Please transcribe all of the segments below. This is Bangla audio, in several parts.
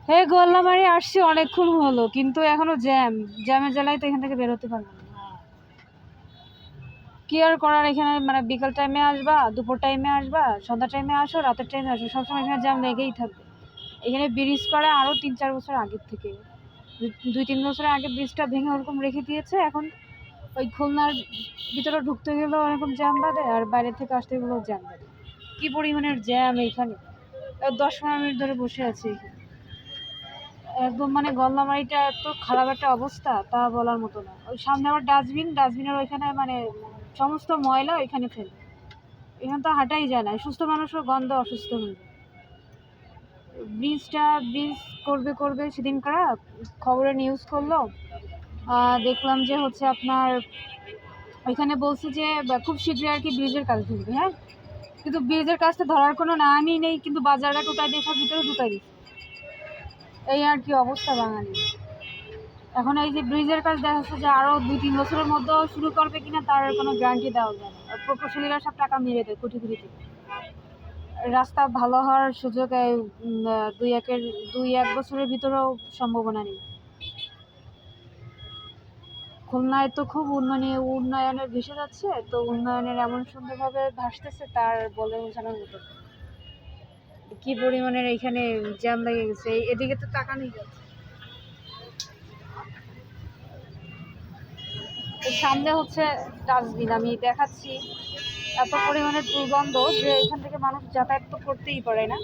হে গোল্লামারি আসছি অনেকক্ষণ হলো, কিন্তু এখনো জ্যামের জ্বালায় তো এখান থেকে বেরোতে পারলাম না। কি আর করার, এখানে মানে বিকাল টাইমে আসবা, দুপুর টাইমে আসবা, সন্ধ্যা টাইমে আসো, রাতের টাইমে আসো, সবসময় এখানে জ্যাম লেগেই থাকবে। এখানে ব্রিজ করা আরও 3-4 বছর আগের থেকে, 2-3 বছর আগে ব্রিজটা ভেঙে ওরকম রেখে দিয়েছে। এখন ওই খুলনার ভিতরে ঢুকতে গেলেও এরকম জ্যাম বাঁধে, আর বাইরে থেকে আসতে গেলেও জ্যাম বাঁধে। কী পরিমাণের জ্যাম এইখানে! 10-15 মিনিট ধরে বসে আছি এখানে। একদম মানে গল্লামারিটা এত খারাপ একটা অবস্থা, তা বলার মতো না। ওই সামনে আবার ডাস্টবিনের ওইখানে মানে সমস্ত ময়লা ওইখানে ফেলে। এখানে তো হাঁটাই যায় না, সুস্থ মানুষও গন্ধ অসুস্থ হয়ে যায়। ব্রিজ করবে সেদিনকার খবরে নিউজ করলো, দেখলাম যে হচ্ছে আপনার ওইখানে বলছে যে খুব শীঘ্রই আর কি ব্রিজের কাজ ধরবে। হ্যাঁ, কিন্তু ব্রিজের কাজটা ধরার কোনো নামই নেই, কিন্তু বাজারটা ঢুকাই দিয়ে সব ভিতরে ঢুকাই দিচ্ছে। এই আর কি অবস্থা বাঙালি। এখন এই যে ব্রিজের কাজ দেখা যাচ্ছে যে আরও 2-3 বছরের মধ্যেও শুরু করবে কিনা তার কোনো গ্যারান্টি দেওয়া যায় না। প্রকৌশলীরা সব টাকা মেরে দেয় কোটি কোটি টাকা। রাস্তা ভালো হওয়ার সুযোগ 2-1 বছরের ভিতরেও সম্ভাবনা নেই। খুলনায় তো খুব উন্নয়নের ভেসে যাচ্ছে, তো উন্নয়নের এমন সুন্দরভাবে ভাসতেছে তার বলে বোঝানোর মতো। কি পরিমাণের এইখানে জ্যাম লেগে গেছে, এদিকে তো তাকানোই যাচ্ছে। সামনে হচ্ছে ডাস্টবিন, আমি দেখাচ্ছি। এত পরিমাণে দুর্গন্ধ যে এখান থেকে মানুষ যাতায়াত তো করতেই পারে না।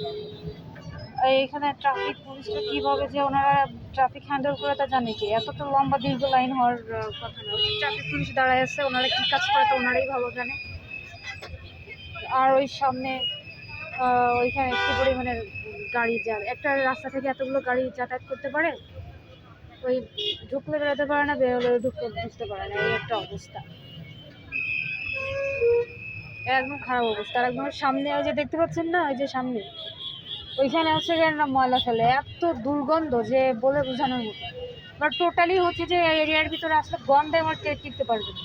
এইখানে ট্রাফিক পুলিশরা কীভাবে যে ওনারা ট্রাফিক হ্যান্ডেল করে তা জানে কি? এত তো লম্বা দীর্ঘ লাইন হওয়ার কথা না। ট্রাফিক পুলিশ দাঁড়ায় আছে, ওনারা কী কাজ করে তো ওনারাই ভালো জানে। আর ওই সামনে ওইখানে একটু পরিমাণে গাড়ি যায়, একটা রাস্তা থেকে এতগুলো গাড়ি যাতায়াত করতে পারে। ওই ঢুকলে বেরোতে পারে না, বেরোলে ঢুকতে পারে না, এই একটা অবস্থা। একদম খারাপ অবস্থা। আর একদম সামনে ওই যে দেখতে পাচ্ছেন না, ওই যে সামনে ওইখানে হচ্ছে যে ময়লা ফেলে, এত দুর্গন্ধ যে বলে বোঝানোর মতো। বাট টোটালি হচ্ছে যে এরিয়ার ভিতরে আসলে গন্ধে আমার টিকতে পারবে না।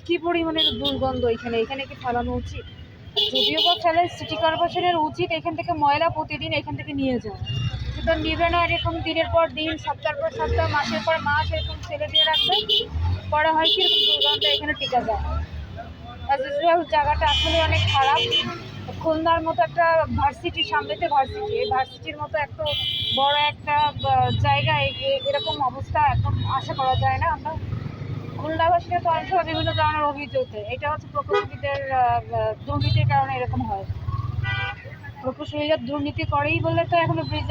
কী পরিমাণের দুর্গন্ধ এখানে কি ফেলানো উচিত? যদিও বা ফেলে, সিটি কর্পোরেশনের উচিত এখান থেকে ময়লা প্রতিদিন এখান থেকে নিয়ে যাওয়া, কিন্তু নিবে না। এরকম দিনের পর দিন, সপ্তাহের পর সপ্তাহ, মাসের পর মাস এরকম ফেলে দিয়ে রাখবে। পরে হয় কি, এরকম দুর্গন্ধ এখানে টিকা যায়। অ্যাজ ইউজুয়াল জায়গাটা আসলে অনেক খারাপ। খুলনার মতো একটা ভার্সিটির সামনেতে এই ভার্সিটির মতো এত বড় একটা জায়গায় এরকম অবস্থা একদম আশা করা যায় না। আমরা খুলনাবাসীরা তো অনেক সময় বিভিন্ন ধরনের অভিযোগ, এটা হচ্ছে প্রকৌশলীদের দুর্নীতির কারণে এরকম হয়। প্রকৌশলীরা দুর্নীতি করেই বলে তো এখনো ব্রিজে